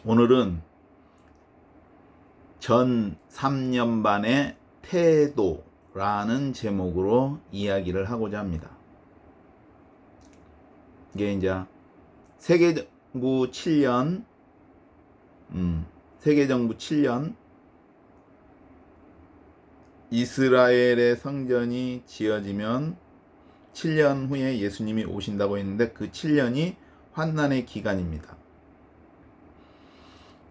오늘은 전 3년반의 태도라는 제목으로 이야기를 하고자 합니다. 이게 이제 세계정부 7년, 세계정부 7년 이스라엘의 성전이 지어지면 7년 후에 예수님이 오신다고 했는데 그 7년이 환난의 기간입니다.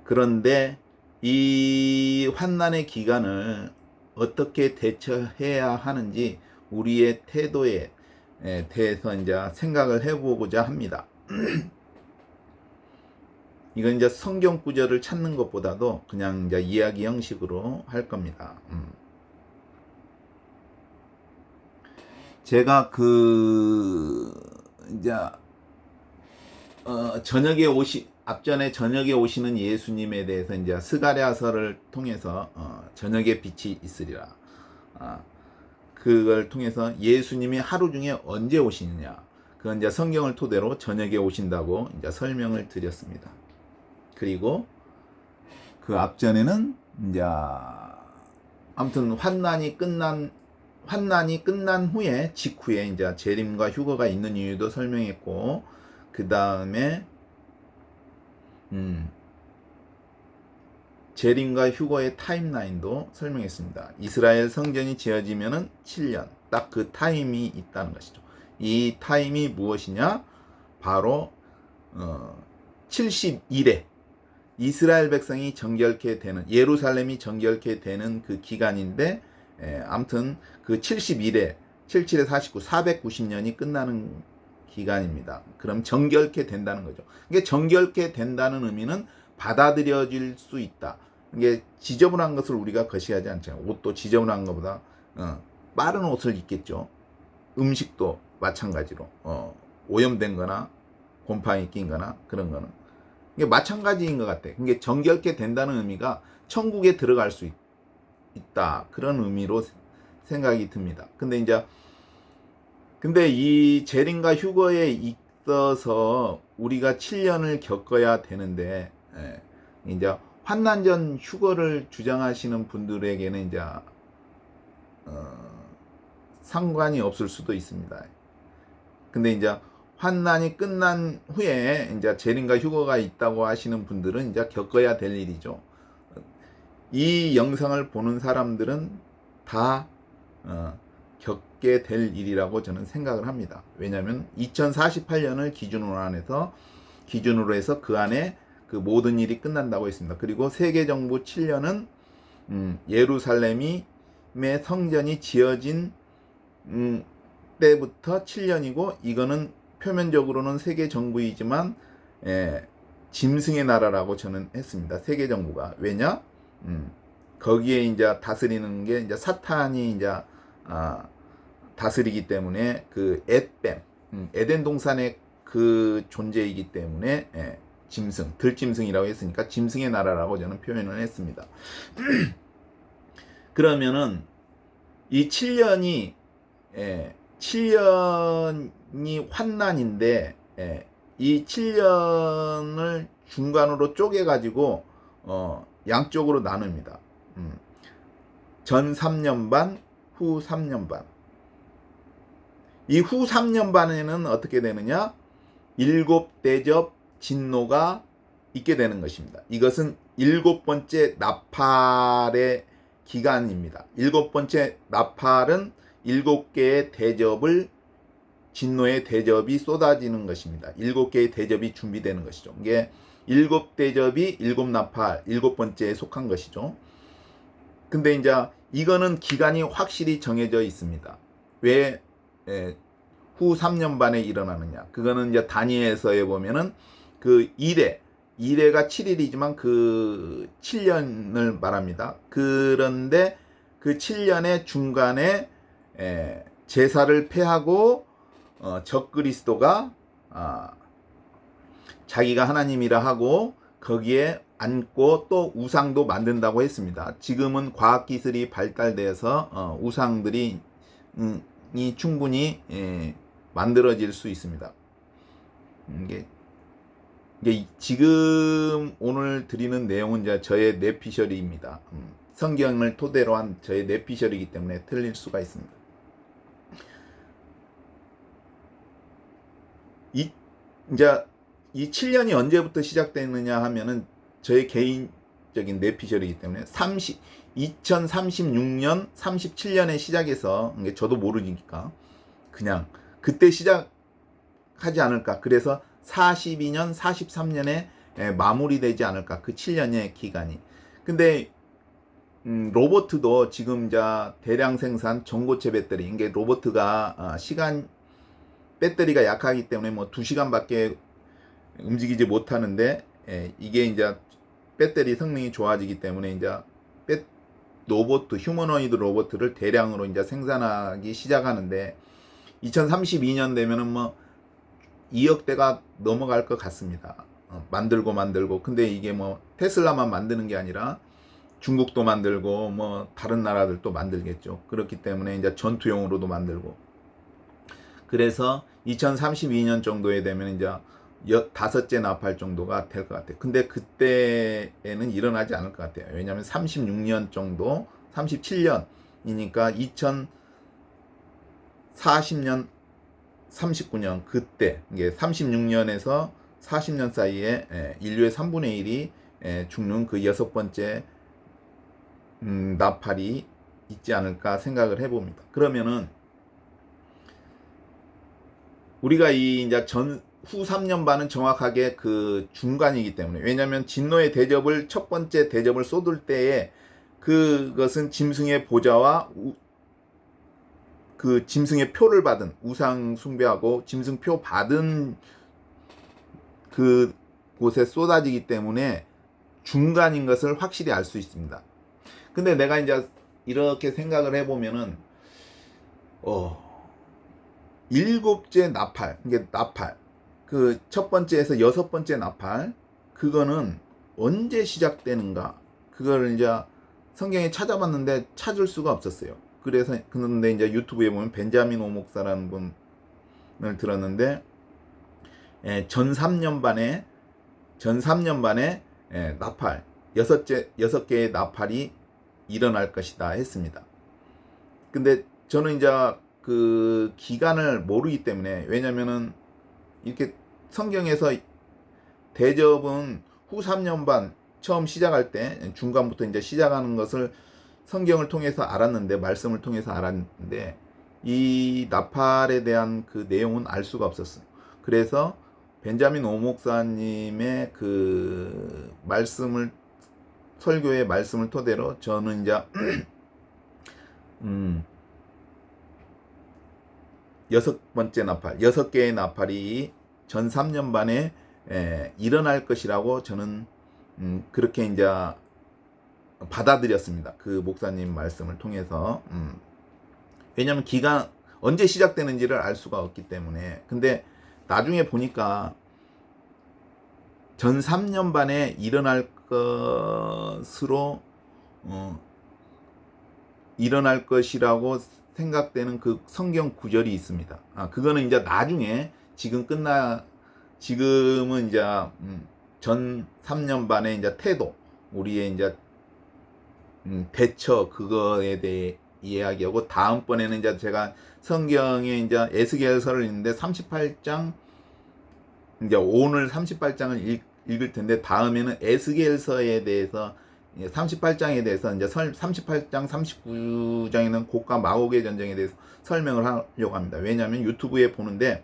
그런데 이 환난의 기간을 어떻게 대처해야 하는지 우리의 태도에 대해서 이제 생각을 해보고자 합니다. 이건 이제 성경 구절을 찾는 것보다도 그냥 이제 이야기 형식으로 할 겁니다. 제가 이제 앞전에 저녁에 오시는 예수님에 대해서 이제 스가랴서를 통해서 저녁에 빛이 있으리라. 그걸 통해서 예수님이 하루 중에 언제 오시느냐. 그건 이제 성경을 토대로 저녁에 오신다고 이제 설명을 드렸습니다. 그리고 그 앞전에는 이제 아무튼 환난이 끝난 후에 직후에 이제 재림과 휴거가 있는 이유도 설명했고, 그 다음에 재림과 휴거의 타임라인도 설명했습니다. 이스라엘 성전이 지어지면은 7년, 딱 그 타임이 있다는 것이죠. 이 타임이 무엇이냐? 바로 70일에 이스라엘 백성이 정결케 되는, 예루살렘이 정결케 되는 그 기간인데, 아무튼 그 70일에 77에 49, 490년이 끝나는 기간입니다. 그럼 정결케 된다는 거죠. 이게 정결케 된다는 의미는 받아들여질 수 있다. 이게 지저분한 것을 우리가 거시하지 않잖아요. 옷도 지저분한 것보다 빠른 옷을 입겠죠. 음식도 마찬가지로 오염된 거나 곰팡이 낀 거나 그런 거는 이게 마찬가지인 것 같아요. 이게 정결케 된다는 의미가 천국에 들어갈 수 있다. 그런 의미로 생각이 듭니다. 근데 이 재림과 휴거에 있어서 우리가 7년을 겪어야 되는데, 이제 환난전 휴거를 주장하시는 분들에게는 이제 상관이 없을 수도 있습니다. 근데 이제 환난이 끝난 후에 이제 재림과 휴거가 있다고 하시는 분들은 이제 겪어야 될 일이죠. 이 영상을 보는 사람들은 다 겪게 될 일이라고 저는 생각을 합니다. 왜냐하면 2048년을 기준으로 해서 그 안에 그 모든 일이 끝난다고 했습니다. 그리고 세계정부 7년은 예루살렘의 성전이 지어진 때부터 7년이고, 이거는 표면적으로는 세계정부이지만 짐승의 나라라고 저는 했습니다. 세계정부가. 왜냐? 거기에 이제 다스리는 게 이제 사탄이 이제 다스리기 때문에 그 에덴 동산의 그 존재이기 때문에 들짐승이라고 했으니까 짐승의 나라라고 저는 표현을 했습니다. 그러면은 이 7년이 환난인데, 이 7년을 중간으로 쪼개가지고 양쪽으로 나눕니다. 전 3년 반, 후 3년 반. 이 후 3년 반에는 어떻게 되느냐? 7대접 진노가 있게 되는 것입니다. 이것은 7번째 나팔의 기간입니다. 7번째 나팔은 7개의 대접을, 진노의 대접이 쏟아지는 것입니다. 7개의 대접이 준비되는 것이죠. 이게 7대접이 7나팔, 7번째에 속한 것이죠. 근데 이제 이거는 기간이 확실히 정해져 있습니다. 왜 후 3년 반에 일어나느냐? 그거는 이제 다니엘서에 보면은 그 이래가 7일이지만 그 7년을 말합니다. 그런데 그 7년의 중간에 제사를 폐하고 적그리스도가 자기가 하나님이라 하고 거기에 앉고 또 우상도 만든다고 했습니다. 지금은 과학기술이 발달돼서 우상들이 충분히 만들어질 수 있습니다. 이게 지금 오늘 드리는 내용은 이제 저의 뇌피셜입니다. 성경을 토대로 한 저의 뇌피셜이기 때문에 틀릴 수가 있습니다. 이제 이 7년이 언제부터 시작됐느냐 하면은 저의 개인적인 뇌피셜이기 때문에 2036년, 37년에 시작해서 이게 저도 모르니까 그냥 그때 시작하지 않을까. 그래서 42년, 43년에 마무리되지 않을까. 그 7년의 기간이. 근데 로버트도 지금 이제 대량 생산 전고체 배터리. 이게 로버트가 배터리가 약하기 때문에 뭐 2시간밖에 움직이지 못하는데, 이게 이제 배터리 성능이 좋아지기 때문에 이제 휴머노이드 로봇을 대량으로 이제 생산하기 시작하는데 2032년 되면은 뭐 2억 대가 넘어갈 것 같습니다. 만들고 근데 이게 뭐 테슬라만 만드는 게 아니라 중국도 만들고 뭐 다른 나라들도 만들겠죠. 그렇기 때문에 이제 전투용으로도 만들고, 그래서 2032년 정도에 되면 이제 5째 나팔 정도가 될 것 같아요. 근데 그때에는 일어나지 않을 것 같아요. 왜냐하면 36년 정도, 37년이니까 2040년, 39년 그때, 이게 36년에서 40년 사이에 인류의 3분의 1이 죽는 그 6번째 나팔이 있지 않을까 생각을 해봅니다. 그러면은 우리가 이제 후 3년 반은 정확하게 그 중간이기 때문에, 왜냐하면 진노의 대접을 첫 번째 대접을 쏟을 때에 그것은 짐승의 보좌와 그 짐승의 표를 받은, 우상 숭배하고 짐승표 받은 그 곳에 쏟아지기 때문에 중간인 것을 확실히 알 수 있습니다. 근데 내가 이제 이렇게 생각을 해보면은 7째 나팔, 이게 나팔, 그 첫 번째에서 6번째 나팔, 그거는 언제 시작되는가, 그걸 이제 성경에 찾아봤는데 찾을 수가 없었어요. 그래서 근데 이제 유튜브에 보면 벤자민 오목사라는 분을 들었는데, 전 3년 반에 나팔 6개의 나팔이 일어날 것이다 했습니다. 근데 저는 이제 그 기간을 모르기 때문에, 왜냐면은 이렇게 성경에서 대접은 후 3년 반 처음 시작할 때 중간부터 이제 시작하는 것을 성경을 통해서 알았는데, 말씀을 통해서 알았는데, 이 나팔에 대한 그 내용은 알 수가 없었어요. 그래서 벤자민 오목사님의 그 설교의 말씀을 토대로 저는 이제 6번째 나팔, 6개의 나팔이 전 3년 반에 일어날 것이라고 저는 그렇게 이제 받아들였습니다. 그 목사님 말씀을 통해서. 왜냐하면 기간 언제 시작되는지를 알 수가 없기 때문에. 근데 나중에 보니까 전 3년 반에 일어날 것으로 일어날 것이라고 생각되는 그 성경 구절이 있습니다. 그거는 이제 나중에 지금은 이제 전 3년 반에 이제 태도, 우리의 이제 대처, 그거에 대해 이야기하고, 다음번에는 이제 제가 성경에 이제 에스겔서를 읽는데 38장, 이제 오늘 38장을 읽을 텐데, 다음에는 에스겔서에 대해서 38장에 대해서 이제 38장, 39장에는 곡과 마곡의 전쟁에 대해서 설명을 하려고 합니다. 왜냐하면 유튜브에 보는데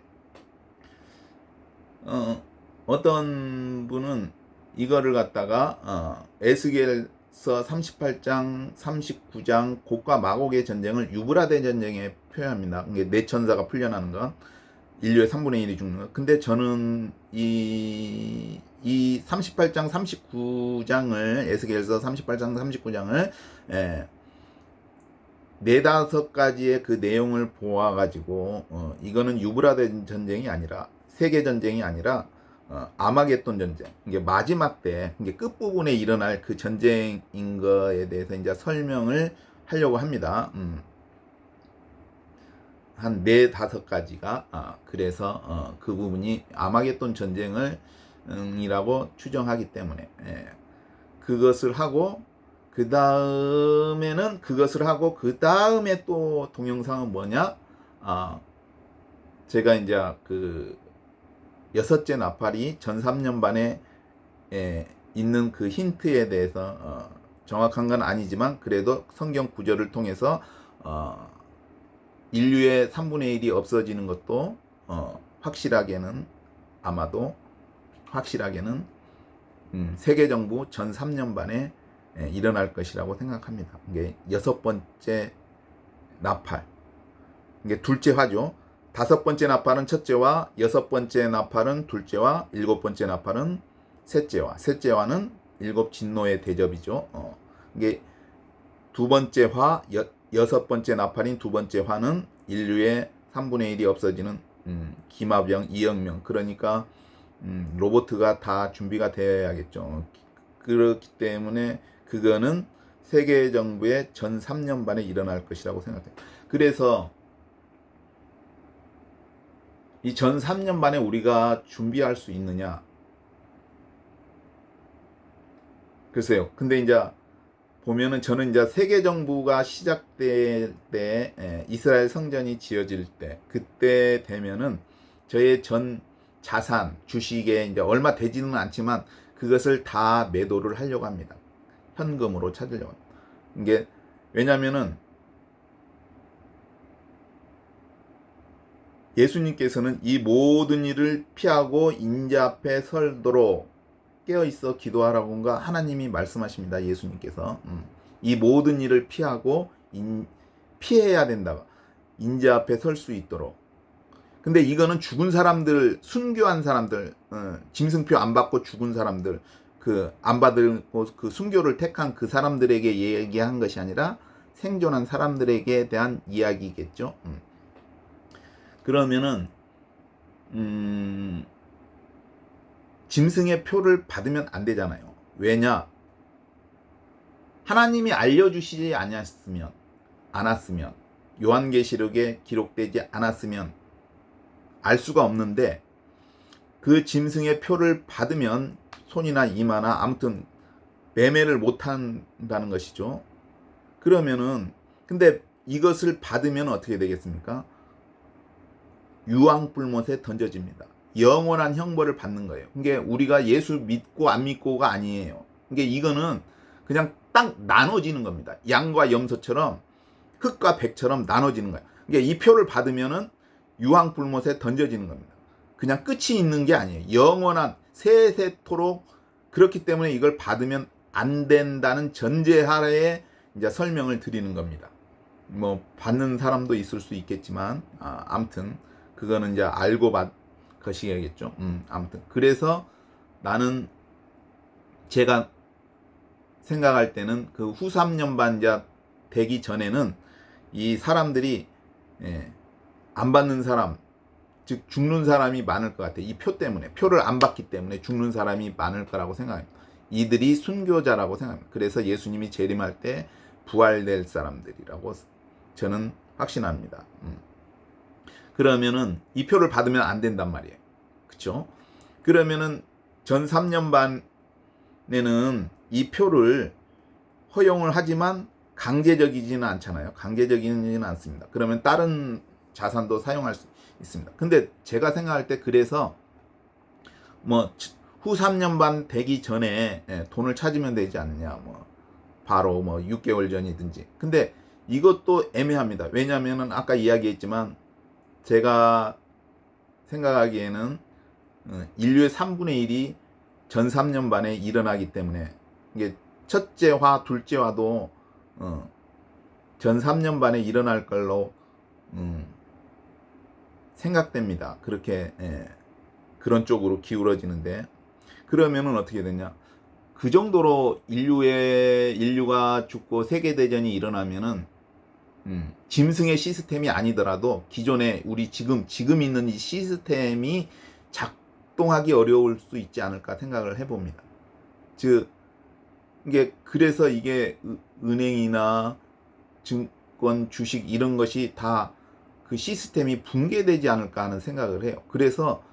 어떤 분은 이거를 갖다가 에스겔서 38장, 39장 곡과 마곡의 전쟁을 유브라데 전쟁에 표현합니다. 이게 네 천사가 풀려나는 것, 인류의 3분의 1이 죽는 것. 근데 저는 이 38장, 39장을, 에스겔서 38장, 39장을 네다섯 가지의 그 내용을 보아가지고 이거는 유브라데 전쟁이 아니라, 세계 전쟁이 아니라 아마겟돈 전쟁, 이게 마지막 때, 이게 끝부분에 일어날 그 전쟁인 거에 대해서 이제 설명을 하려고 합니다. 한 4-5가지가. 그래서 그 부분이 아마겟돈 전쟁을 이라고 추정하기 때문에 그것을 하고 그 다음에는 그것을 하고 그 다음에 또 동영상은 뭐냐? 제가 이제 그 여섯째 나팔이 전삼년반에 있는 그 힌트에 대해서 정확한 건 아니지만 그래도 성경 구절을 통해서 인류의 3분의 1이 없어지는 것도 확실하게는 아마도 확실하게는 세계 정부 전 3년반에 일어날 것이라고 생각합니다. 이게 여섯 번째 나팔, 이게 둘째 화죠. 다섯 번째 나팔은 첫째화, 여섯 번째 나팔은 둘째화, 일곱 번째 나팔은 셋째화. 셋째화는 일곱 진노의 대접이죠. 이게 두 번째 화, 여섯 번째 나팔인 두 번째 화는 인류의 3분의 1이 없어지는 기마병, 이혁명. 그러니까 로봇가 다 준비가 되어야겠죠. 그렇기 때문에 그거는 세계 정부의 전 3년반에 일어날 것이라고 생각해요. 그래서 이 전 3년반에 우리가 준비할 수 있느냐? 글쎄요. 근데 이제 보면은 저는 이제 세계 정부가 시작될 때 이스라엘 성전이 지어질 때 그때 되면은 저의 전 자산 주식에 이제 얼마 되지는 않지만 그것을 다 매도를 하려고 합니다. 현금으로 찾으려고 합니다. 이게 왜냐면은 예수님께서는 이 모든 일을 피하고 인자 앞에 설도록 깨어있어 기도하라고인가 하나님이 말씀하십니다. 예수님께서 이 모든 일을 피하고 피해야 된다. 인자 앞에 설 수 있도록. 근데 이거는 죽은 사람들, 순교한 사람들, 짐승표 안 받고 죽은 사람들, 그 안 받고 그 순교를 택한 그 사람들에게 얘기한 것이 아니라 생존한 사람들에게 대한 이야기겠죠. 그러면은 짐승의 표를 받으면 안 되잖아요. 왜냐? 하나님이 알려주시지 않았으면 요한계시록에 기록되지 않았으면 알 수가 없는데 그 짐승의 표를 받으면 손이나 이마나 아무튼 매매를 못 한다는 것이죠. 그러면은 근데 이것을 받으면 어떻게 되겠습니까? 유황불못에 던져집니다. 영원한 형벌을 받는 거예요. 이게 우리가 예수 믿고 안 믿고가 아니에요. 이게 이거는 그냥 딱 나눠지는 겁니다. 양과 염소처럼 흑과 백처럼 나눠지는 거예요. 이게 이 표를 받으면은 유황불못에 던져지는 겁니다. 그냥 끝이 있는 게 아니에요. 영원한 세세토록. 그렇기 때문에 이걸 받으면 안 된다는 전제하에 이제 설명을 드리는 겁니다. 뭐 받는 사람도 있을 수 있겠지만 아무튼 그거는 이제 알고 것이겠죠. 아무튼 그래서 나는 제가 생각할 때는 그 후 3년반자 되기 전에는 이 사람들이 안 받는 사람, 즉 죽는 사람이 많을 것 같아요. 이 표 때문에, 표를 안 받기 때문에 죽는 사람이 많을 거라고 생각합니다. 이들이 순교자라고 생각합니다. 그래서 예수님이 재림할 때 부활될 사람들이라고 저는 확신합니다. 그러면은 이 표를 받으면 안 된단 말이에요. 그렇죠? 그러면은 전 3년반에는 이 표를 허용을 하지만 강제적이지는 않잖아요. 강제적이지는 않습니다. 그러면 다른 자산도 사용할 수 있습니다. 근데 제가 생각할 때 그래서 뭐 후 3년반 되기 전에 돈을 찾으면 되지 않느냐. 뭐 바로 뭐 6개월 전이든지. 근데 이것도 애매합니다. 왜냐면은 아까 이야기했지만 제가 생각하기에는 인류의 3분의 1이 전 3년반에 일어나기 때문에 이게 첫째 화, 둘째 화도 전 3년반에 일어날 걸로 생각됩니다. 그렇게 그런 쪽으로 기울어지는데 그러면은 어떻게 되냐? 그 정도로 인류가 죽고 세계대전이 일어나면은 짐승의 시스템이 아니더라도 기존에 우리 지금 있는 이 시스템이 작동하기 어려울 수 있지 않을까 생각을 해봅니다. 즉 이게 그래서 이게 은행이나 증권, 주식 이런 것이 다 그 시스템이 붕괴되지 않을까 하는 생각을 해요. 그래서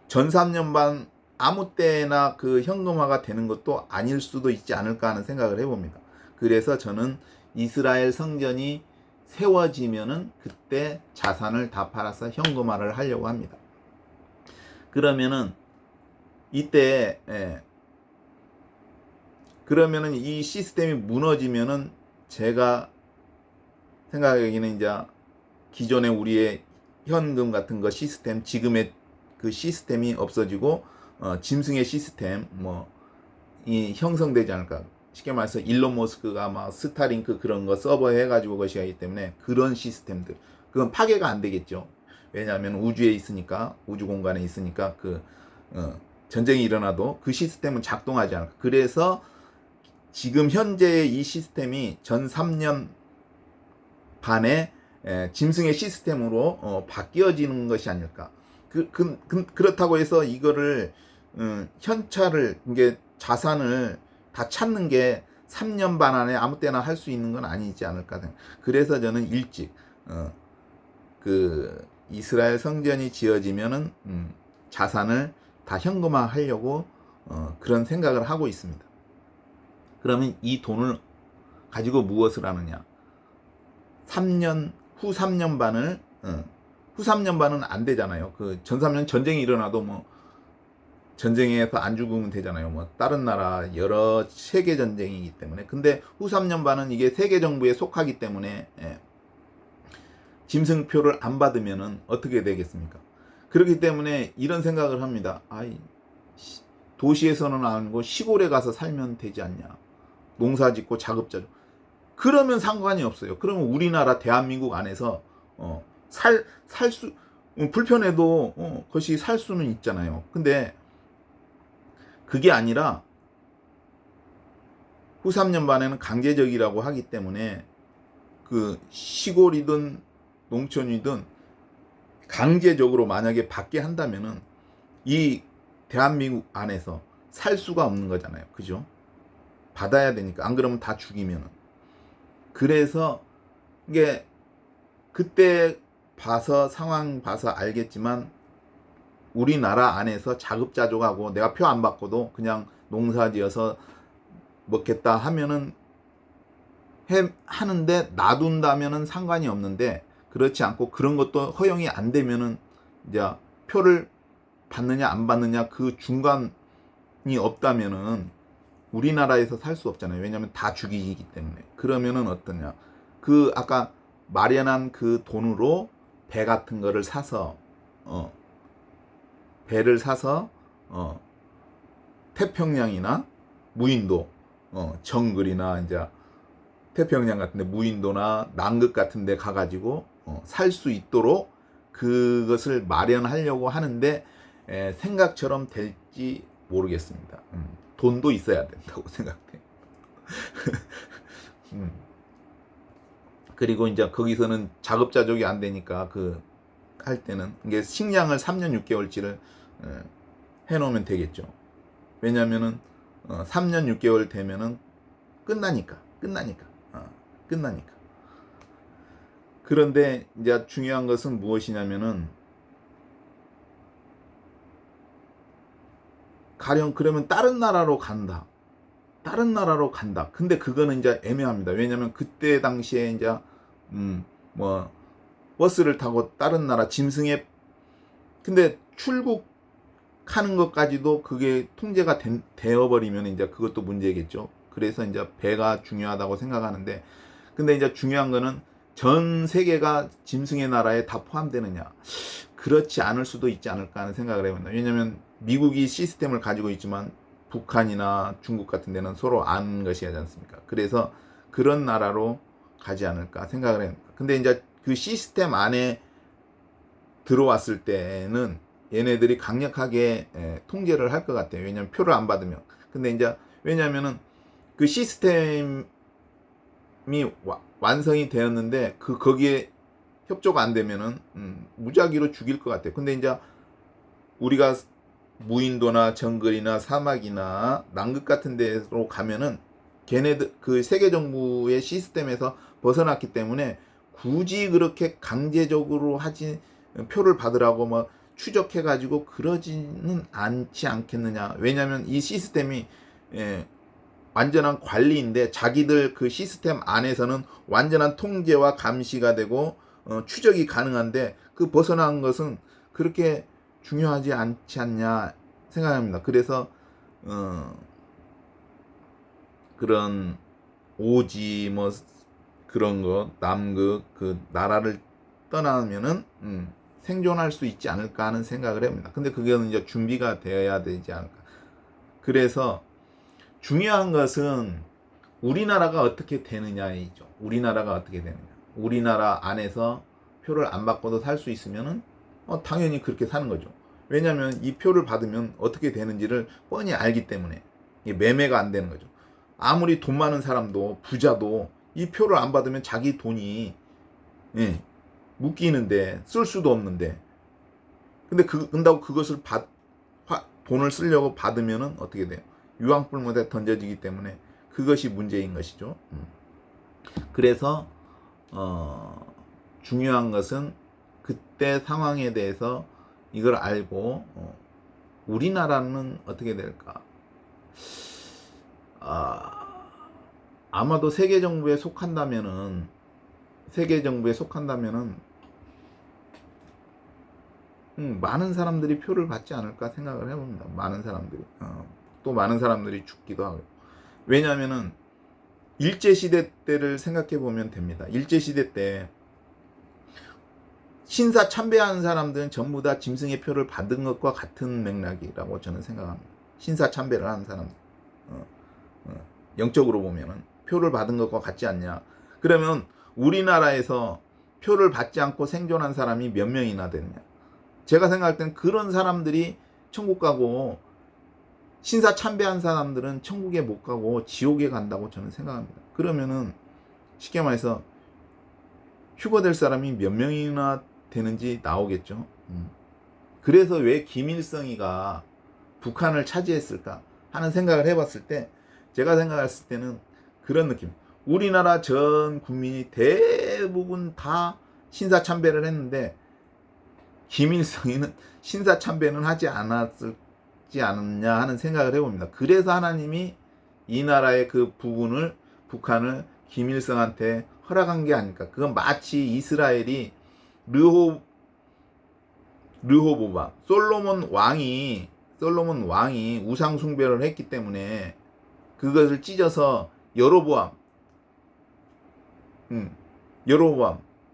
전 3년반 아무 때나 그 현금화가 되는 것도 아닐 수도 있지 않을까 하는 생각을 해봅니다. 그래서 저는 이스라엘 성전이 세워지면은 그때 자산을 다 팔아서 현금화를 하려고 합니다. 그러면은 이때 그러면은 이 시스템이 무너지면은 제가 생각하기에는 이제 기존의 우리의 현금 같은 거 시스템, 지금의 그 시스템이 없어지고 짐승의 시스템 이 형성되지 않을까. 쉽게 말해서 일론 머스크가 막 스타링크 그런 거 서버 해가지고 것이 하기 때문에 그런 시스템들 그건 파괴가 안 되겠죠. 왜냐하면 우주에 있으니까, 우주 공간에 있으니까 전쟁이 일어나도 그 시스템은 작동하지 않을까. 그래서 지금 현재의 이 시스템이 전 3년 반에 짐승의 시스템으로 바뀌어지는 것이 아닐까. 그렇다고 해서 이거를 현찰을 이게 자산을 다 찾는 게 3년 반 안에 아무 때나 할 수 있는 건 아니지 않을까. 그래서 저는 일찍 그 이스라엘 성전이 지어지면은 자산을 다 현금화하려고 그런 생각을 하고 있습니다. 그러면 이 돈을 가지고 무엇을 하느냐? 3년 후 3년 반을 후 3년 반은 안 되잖아요. 그 전 3년 전쟁이 일어나도 뭐 전쟁에서 안 죽으면 되잖아요. 뭐 다른 나라 여러 세계 전쟁이기 때문에. 근데 후 3년 반은 이게 세계 정부에 속하기 때문에 짐승표를 안 받으면은 어떻게 되겠습니까? 그렇기 때문에 이런 생각을 합니다. 도시에서는 아니고 시골에 가서 살면 되지 않냐. 농사 짓고 자급자족. 그러면 상관이 없어요. 그러면 우리나라 대한민국 안에서 살 수 불편해도 그것이 살 수는 있잖아요. 근데 그게 아니라 후 3년 반에는 강제적이라고 하기 때문에 그 시골이든 농촌이든 강제적으로 만약에 받게 한다면은 이 대한민국 안에서 살 수가 없는 거잖아요. 그죠? 받아야 되니까. 안 그러면 다 죽이면은. 그래서 이게 그때 봐서 상황 봐서 알겠지만 우리나라 안에서 자급자족하고 내가 표 안 받고도 그냥 농사지어서 먹겠다 하면은 하는데 놔둔다면은 상관이 없는데 그렇지 않고 그런 것도 허용이 안 되면은 이제 표를 받느냐 안 받느냐 그 중간이 없다면은 우리나라에서 살 수 없잖아요. 왜냐하면 다 죽이기 때문에. 그러면은 어떠냐? 그 아까 마련한 그 돈으로 배 같은 거를 사서 배를 사서 태평양이나 무인도 정글이나 이제 태평양 같은데 무인도나 남극 같은데 가가지고 살 수 있도록 그것을 마련하려고 하는데 생각처럼 될지 모르겠습니다. 돈도 있어야 된다고 생각해요. 그리고 이제 거기서는 자급자족이 안 되니까 그 할 때는 이게 식량을 3년 6개월치를 해놓으면 되겠죠. 왜냐면은 3년 6개월 되면은 끝나니까. 그런데 이제 중요한 것은 무엇이냐면은 가령 그러면 다른 나라로 간다. 근데 그거는 이제 애매합니다. 왜냐면 그때 당시에 이제 뭐 버스를 타고 다른 나라 짐승에 근데 출국하는 것까지도 그게 통제가 되어버리면 이제 그것도 문제겠죠. 그래서 이제 배가 중요하다고 생각하는데 근데 이제 중요한 거는 전 세계가 짐승의 나라에 다 포함되느냐 그렇지 않을 수도 있지 않을까 하는 생각을 해봅니다. 왜냐하면 미국이 시스템을 가지고 있지만 북한이나 중국 같은 데는 서로 아는 것이 하지 않습니까? 그래서 그런 나라로 가지 않을까 생각을 합니다. 근데 이제 그 시스템 안에 들어왔을 때는 얘네들이 강력하게 통제를 할 것 같아요. 왜냐하면 표를 안 받으면. 근데 이제 왜냐하면은 그 시스템이 완성이 되었는데 거기에 협조가 안 되면은 무작위로 죽일 것 같아요. 근데 이제 우리가 무인도나 정글이나 사막이나 남극 같은 데로 가면은 걔네들 그 세계 정부의 시스템에서 벗어났기 때문에 굳이 그렇게 강제적으로 표를 받으라고 뭐 추적해가지고 그러지는 않지 않겠느냐. 왜냐하면 이 시스템이 완전한 관리인데 자기들 그 시스템 안에서는 완전한 통제와 감시가 되고 추적이 가능한데 그 벗어난 것은 그렇게 중요하지 않지 않냐 생각합니다. 그래서 그런 오지 뭐 그런 거 남극 그 나라를 떠나면은 생존할 수 있지 않을까 하는 생각을 해봅니다. 근데 그거는 이제 준비가 되어야 되지 않을까. 그래서 중요한 것은 우리나라가 어떻게 되느냐이죠. 우리나라가 어떻게 되느냐. 우리나라 안에서 표를 안 받고도 살 수 있으면은 당연히 그렇게 사는 거죠. 왜냐하면 이 표를 받으면 어떻게 되는지를 뻔히 알기 때문에 이게 매매가 안 되는 거죠. 아무리 돈 많은 사람도 부자도 이 표를 안 받으면 자기 돈이 묶이는데 쓸 수도 없는데 근데 근다고 그것을 돈을 쓰려고 받으면은 어떻게 돼요? 유황불못에 던져지기 때문에 그것이 문제인 것이죠. 그래서 중요한 것은 그때 상황에 대해서 이걸 알고 우리나라는 어떻게 될까? 아마도 세계 정부에 속한다면은 많은 사람들이 표를 받지 않을까 생각을 해봅니다. 많은 사람들이 또 많은 사람들이 죽기도 하고. 왜냐하면은 일제시대 때를 생각해 보면 됩니다. 일제시대 때 신사 참배하는 사람들은 전부 다 짐승의 표를 받은 것과 같은 맥락이라고 저는 생각합니다. 신사 참배를 하는 사람들 영적으로 보면은 표를 받은 것과 같지 않냐. 그러면 우리나라에서 표를 받지 않고 생존한 사람이 몇 명이나 되느냐. 제가 생각할 땐 그런 사람들이 천국 가고 신사 참배한 사람들은 천국에 못 가고 지옥에 간다고 저는 생각합니다. 그러면은 쉽게 말해서 휴거될 사람이 몇 명이나 되는지 나오겠죠. 그래서 왜 김일성이가 북한을 차지했을까 하는 생각을 해봤을 때 제가 생각했을 때는 그런 느낌. 우리나라 전 국민이 대부분 다 신사 참배를 했는데 김일성이는 신사 참배는 하지 않았지 않느냐 하는 생각을 해봅니다. 그래서 하나님이 이 나라의 그 부분을 북한을 김일성한테 허락한 게 아닐까. 그건 마치 이스라엘이 르호보밤 솔로몬 왕이 우상 숭배를 했기 때문에 그것을 찢어서 여로보암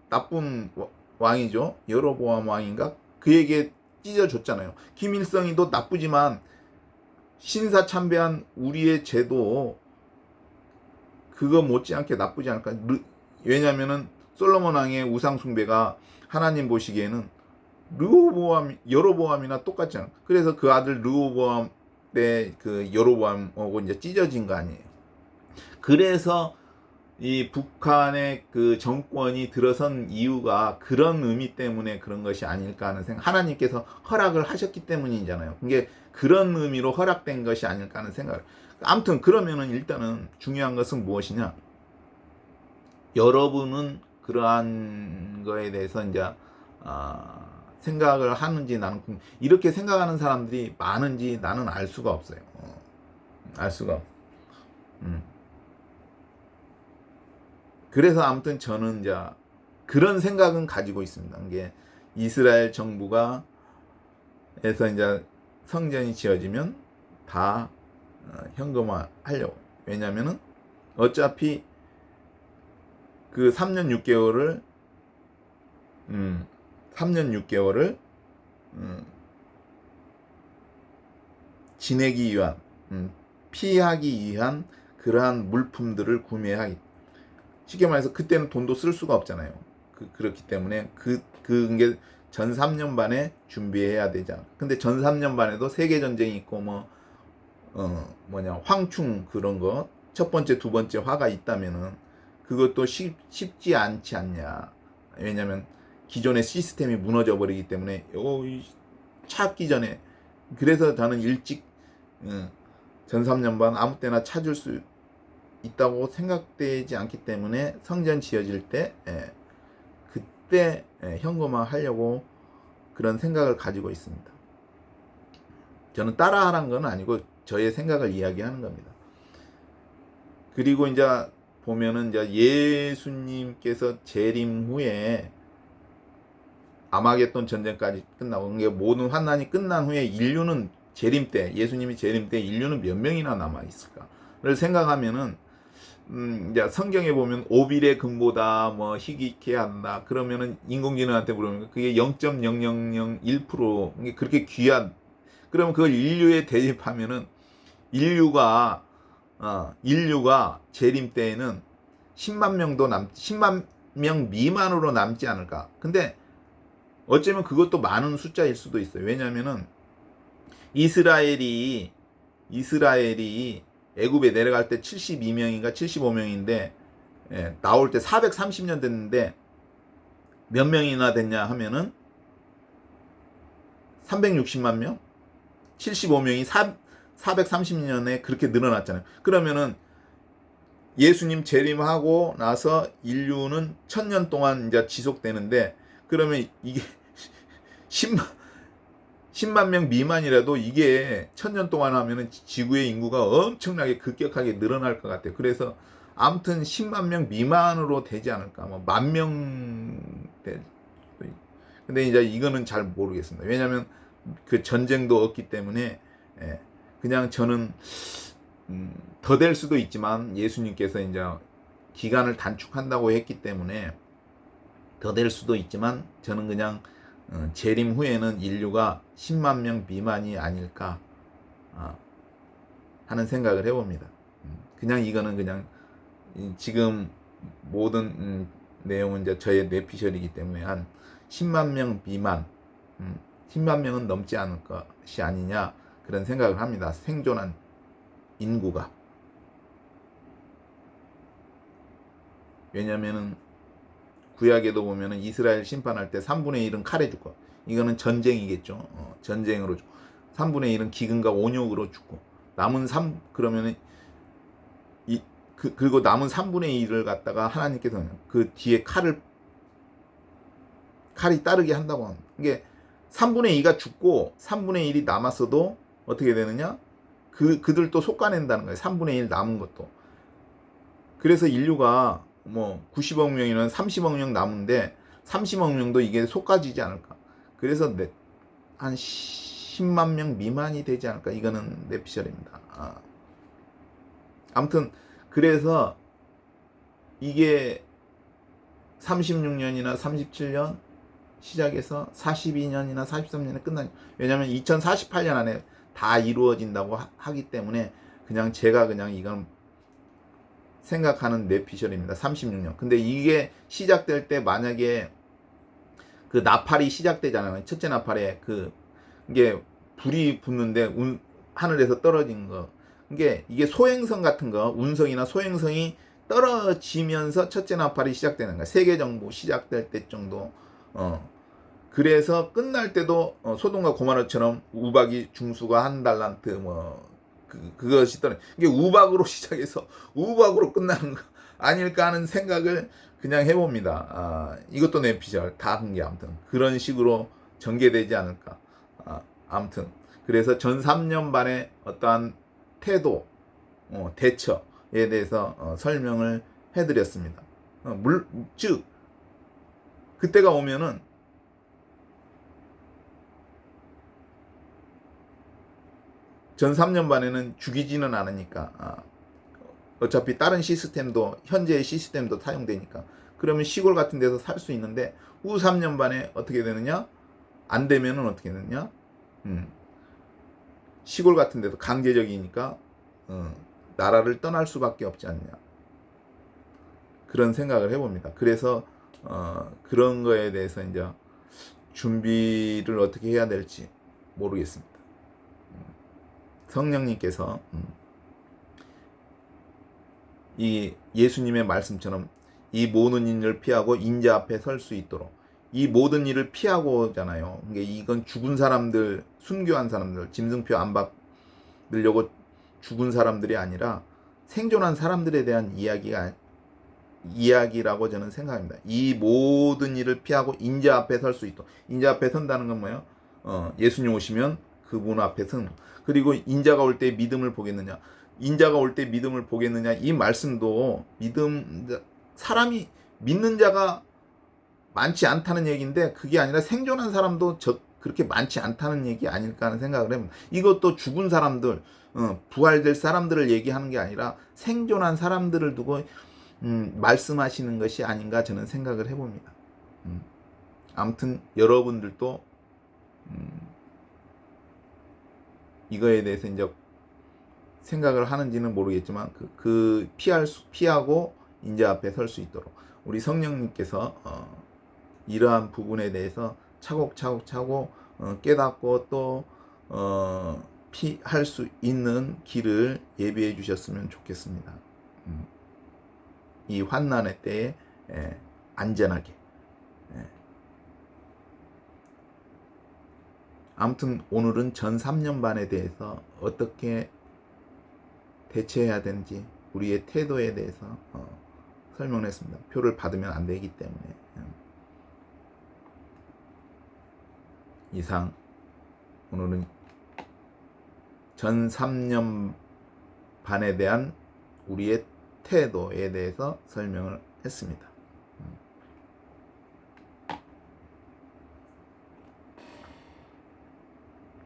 나쁜 왕이죠. 여로보암 왕인가? 그에게 찢어줬잖아요. 김일성이도 나쁘지만 신사 참배한 우리의 제도 그거 못지않게 나쁘지 않을까? 왜냐면은 솔로몬 왕의 우상 숭배가 하나님 보시기에는 여로보암이나 똑같잖아. 그래서 그 아들 르호보암 때 그 여로보암하고 이제 찢어진 거 아니에요. 그래서 이 북한의 그 정권이 들어선 이유가 그런 의미 때문에 그런 것이 아닐까 하는 생각. 하나님께서 허락을 하셨기 때문이잖아요. 그게 그런 의미로 허락된 것이 아닐까 하는 생각을. 아무튼 그러면은 일단은 중요한 것은 무엇이냐? 여러분은 그러한 거에 대해서 이제 생각을 하는지 나는 이렇게 생각하는 사람들이 많은지 나는 알 수가 없어요. 알 수가 없어. 그래서 아무튼 저는 이제 그런 생각은 가지고 있습니다. 이게 이스라엘 정부가 에서 이제 성전이 지어지면 다 현금화 하려고. 왜냐면은 어차피 그 3년 6개월을 3년 6개월을 지내기 위한 피하기 위한 그러한 물품들을 구매하기. 쉽게 말해서 그때는 돈도 쓸 수가 없잖아요. 그렇기 때문에 그게 전 3년 반에 준비해야 되잖아. 근데 전 3년 반에도 세계 전쟁이 있고 황충 그런 거 첫 번째 두 번째 화가 있다면은 그것도 쉽지 않지 않냐. 왜냐면 기존의 시스템이 무너져 버리기 때문에 찾기 전에. 그래서 저는 일찍 전 3년 반 아무 때나 찾을 수 있다고 생각되지 않기 때문에 성전 지어질 때 그때 현금화 하려고 그런 생각을 가지고 있습니다. 저는 따라하라는 건 아니고 저의 생각을 이야기하는 겁니다. 그리고 이제 보면은 이제 예수님께서 재림 후에 아마겟돈 전쟁까지 끝나고, 그게 모든 환난이 끝난 후에 인류는 재림 때, 예수님이 재림 때 인류는 몇 명이나 남아 있을까를 생각하면은 이제 성경에 보면 오빌의 금보다 뭐 희귀케 한다 그러면은 인공지능한테 물으면 그게 0.0001% 이게 그렇게 귀한, 그러면 그걸 인류에 대입하면은 인류가 재림 때에는 10만 명 미만으로 남지 않을까. 근데 어쩌면 그것도 많은 숫자일 수도 있어요. 왜냐면은 이스라엘이 애굽에 내려갈 때 72명인가 75명인데 나올 때 430년 됐는데 몇 명이나 됐냐 하면은 360만 명? 75명이 430년에 그렇게 늘어났잖아요. 그러면은 예수님 재림하고 나서 인류는 1000년 동안 이제 지속되는데, 그러면 이게 10만 명 미만이라도 이게 1000년 동안 하면은 지구의 인구가 엄청나게 급격하게 늘어날 것 같아요. 그래서 아무튼 10만 명 미만으로 되지 않을까. 뭐 10,000명 근데 이제 이거는 잘 모르겠습니다. 왜냐하면 그 전쟁도 없기 때문에 그냥 저는 더 될 수도 있지만 예수님께서 이제 기간을 단축한다고 했기 때문에 더 될 수도 있지만 저는 그냥 재림 후에는 인류가 10만 명 미만이 아닐까 하는 생각을 해봅니다. 그냥 이거는 그냥 지금 모든 내용은 이제 저의 뇌피셜이기 때문에 한 10만 명 미만, 10만 명은 넘지 않을 것이 아니냐 그런 생각을 합니다. 생존한 인구가. 왜냐면은 구약에도 보면은 이스라엘 심판할 때 3분의 1은 칼에 죽고, 이거는 전쟁이겠죠. 전쟁으로 죽고 3분의 1은 기근과 온욕으로 죽고, 남은 3 그러면은 그리고 남은 3분의 1을 갖다가 하나님께서 그 뒤에 칼이 따르게 한다고 합니다. 이게 3분의 2가 죽고 3분의 1이 남았어도 어떻게 되느냐? 그들도 솎아낸다는 거예요. 3분의 1 남은 것도. 그래서 인류가 뭐 90억 명이면 30억 명 남은데 30억 명도 이게 솎아지지 않을까. 그래서 한 10만 명 미만이 되지 않을까. 이거는 뇌피셜입니다. 아무튼 그래서 이게 36년이나 37년 시작해서 42년이나 43년에 끝나니, 왜냐하면 2048년 안에 다 이루어진다고 하기 때문에 그냥 제가 그냥 이건 생각하는 뇌피셜입니다. 36년. 근데 이게 시작될 때 만약에 그 나팔이 시작되잖아요. 첫째 나팔에 이게 불이 붙는데 하늘에서 떨어진 거. 이게 소행성 같은 거, 운성이나 소행성이 떨어지면서 첫째 나팔이 시작되는 거야. 세계 정부 시작될 때 정도. 그래서 끝날 때도 소돔과 고모라처럼 우박이 중수가 한 달란트 그것이 떠나, 이게 우박으로 시작해서 우박으로 끝나는 거 아닐까 하는 생각을 그냥 해봅니다. 이것도 뇌피셜 다 한 게 아무튼 그런 식으로 전개되지 않을까. 아무튼 그래서 전 3년 반의 어떠한 태도, 대처에 대해서 설명을 해드렸습니다. 즉 그때가 오면은 전 3년 반에는 죽이지는 않으니까 어차피 다른 시스템도, 현재의 시스템도 사용되니까, 그러면 시골 같은 데서 살 수 있는데 후 3년 반에 어떻게 되느냐, 안 되면은 어떻게 되느냐, 시골 같은 데도 강제적이니까 나라를 떠날 수밖에 없지 않냐, 그런 생각을 해봅니다. 그래서 그런 거에 대해서 이제 준비를 어떻게 해야 될지 모르겠습니다. 성령님께서 이 예수님의 말씀처럼 이 모든 일을 피하고 인자 앞에 설 수 있도록, 이 모든 일을 피하고잖아요. 이건 죽은 사람들, 순교한 사람들, 짐승표 안 받으려고 죽은 사람들이 아니라 생존한 사람들에 대한 이야기라고 저는 생각합니다. 이 모든 일을 피하고 인자 앞에 설 수 있도록. 인자 앞에 선다는 건 뭐예요? 예수님 오시면 그분 앞에 선. 그리고 인자가 올 때 믿음을 보겠느냐? 인자가 올 때 믿음을 보겠느냐? 이 말씀도 사람이 믿는 자가 많지 않다는 얘기인데 그게 아니라 생존한 사람도 그렇게 많지 않다는 얘기 아닐까 하는 생각을 해봅니다. 이것도 죽은 사람들, 부활될 사람들을 얘기하는 게 아니라 생존한 사람들을 두고 말씀하시는 것이 아닌가 저는 생각을 해봅니다. 아무튼 여러분들도 이거에 대해서 이제 생각을 하는지는 모르겠지만 피하고 인자 앞에 설 수 있도록 우리 성령님께서 이러한 부분에 대해서 차곡차곡 깨닫고 또 피할 수 있는 길을 예비해 주셨으면 좋겠습니다. 이 환난의 때에 안전하게. 아무튼 오늘은 전 3년반에 대해서 어떻게 대처해야 되는지 우리의 태도에 대해서 설명을 했습니다. 표를 받으면 안 되기 때문에. 이상 오늘은 전 3년 반에 대한 우리의 태도에 대해서 설명을 했습니다.